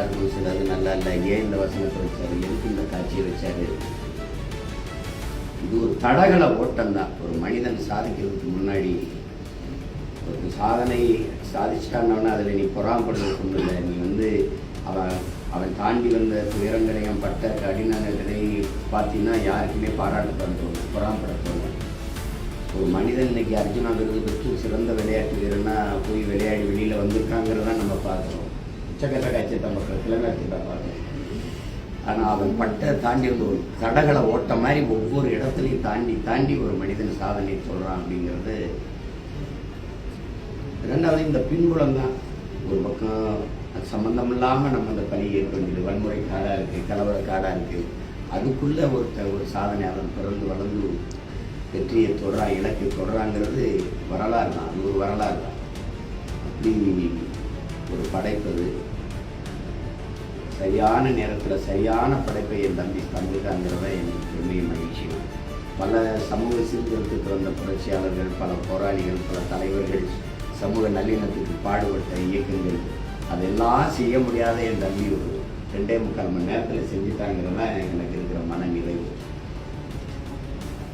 இருக்கும், சிலது நல்லா இல்லை. ஏன் இந்த வசனத்தை வச்சாரு, எதுக்கு இந்த காட்சியை வச்சாரு? இது ஒரு தடகள ஓட்டம் தான். ஒரு மனிதன் சாதிக்கிறதுக்கு முன்னாடி ஒரு சாதனை சாதிச்சிட்டான்னு அதில் நீ பொறாமப்படுறது ஒன்றும் இல்லை. நீ அவன் தாண்டி வந்த துயரங்களையும் பட்ட கடினங்களையும் பார்த்தீங்கன்னா யாருக்குமே பாராட்டப்பட தோணும், பொறாமப்பட தோணும். ஒரு மனிதன் இன்னைக்கு அர்ஜுனா விருது பெற்று சிறந்த விளையாட்டு வீரனா போய் விளையாடி வெளியில் வந்திருக்காங்கிறதான் நம்ம பார்க்குறோம். உச்சக்கட்ட காட்சியத்தை மக்கள் கிளங்காட்சியத்தை பார்க்குறோம். ஆனால் அவன் பட்ட தாண்டி வந்து ஒரு தடகள ஓட்ட மாதிரி ஒவ்வொரு இடத்துலையும் தாண்டி ஒரு மனிதன் சாதனை சொல்கிறான் அப்படிங்கிறது. ரெண்டாவது இந்த பின்புலம் தான். ஒரு பக்கம் அது சம்மந்தம் இல்லாமல் நம்ம அந்த பணி ஏற்படுது, வன்முறை காடாக இருக்குது, கலவர காடாக இருக்குது. அதுக்குள்ளே ஒரு சாதனையாளன் பிறந்து வளர்ந்து வெற்றியை தொடரா, இலக்கை தொடராங்கிறது வரலாறு தான். அது ஒரு வரலாறு தான். அப்படி ஒரு படைப்பது சரியான நேரத்தில் சரியான படைப்பை என் தம்பி தந்துட்டாங்கிறத எனக்கு பெருமையும் மகிழ்ச்சியும். பல சமூக சீர்திருத்தத்துக்கு வந்த புரட்சியாளர்கள், பல போராளிகள், பல தலைவர்கள், சமூக நல்லிணத்துக்கு பாடுபட்ட இயக்கங்கள் அதெல்லாம் செய்ய முடியாத என் தம்பி ஒரு 2.25 மணி நேரத்தில் செஞ்சுட்டாங்கிறது தான் எனக்கு இருக்கிற மன நிறைவு.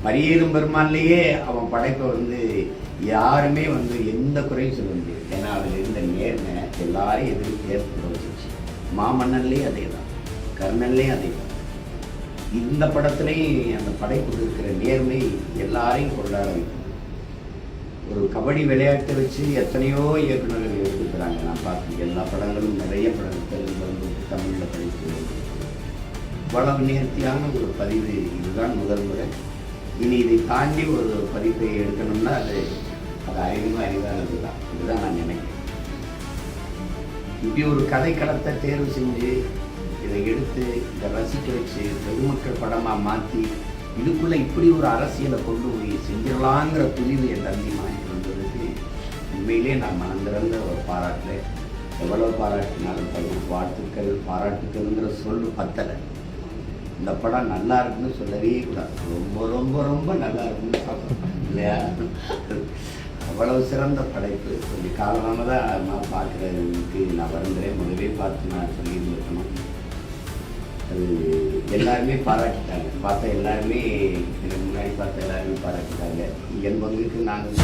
மரியேறும் பெருமான்லேயே அவன் படைப்பை யாருமே எந்த குறையும் சொல்ல முடியாது. ஏன்னா அதில் இருந்த நேர்மை எல்லாரையும் எதிர்த்து ஏற்பட வச்சிச்சு. மாமன்னன்லேயும் அதே தான், கர்ணன்லேயும் அதே தான். இந்த படத்துலையும் அந்த படைப்பு இருக்கிற நேர்மை எல்லாரையும் கொண்டாட வைக்கும். ஒரு கபடி விளையாட்டை வச்சு எத்தனையோ இயக்குநர்கள் எடுத்துக்கிறாங்க. நான் பார்த்து எல்லா படங்களும் நிறைய படங்கள் தமிழில் படித்து இவ்வளவு நேர்த்தியான ஒரு பதிவு இதுதான் முதல் முறை. இனி இதை தாண்டி ஒரு பதிப்பை எடுக்கணும்னா அது அறிவானது தான். இதுதான் நான் நினைக்கிறேன். இப்படி ஒரு கதைக்களத்தை தேர்வு செஞ்சு இதை எடுத்து இதை ரசிக்க வச்சு பொதுமக்கள் படமாக மாற்றி இதுக்குள்ளே இப்படி ஒரு அரசியலை கொண்டு போய் செஞ்சிடலாங்கிற துணிவு என் தம்பி வாங்கி வந்ததுக்கு உண்மையிலே நான் மனந்திறந்த ஒரு பாராட்டு. எவ்வளவு பாராட்டினாலும் பாராட்டுக்கள்ங்கிற சொல் பத்தலை. இந்த படம் நல்லா இருக்குன்னு சொல்லவே கூடாது. ரொம்ப ரொம்ப ரொம்ப நல்லா இருக்குன்னு சொல்லணும் இல்லையா? அவ்வளவு சிறந்த படைப்பு. கொஞ்சம் காலமாக தான் நான் பார்க்குறதுக்கு நான் வருந்துறேன். முதலே பார்த்து நான் சொல்லியிருந்துருக்கணும். அது எல்லாருமே பாராட்டிட்டாங்க. பார்த்த எல்லாருமே, எனக்கு முன்னாடி பார்த்த எல்லாருமே பாராட்டிட்டாங்க. என் பங்குக்கு நாங்கள்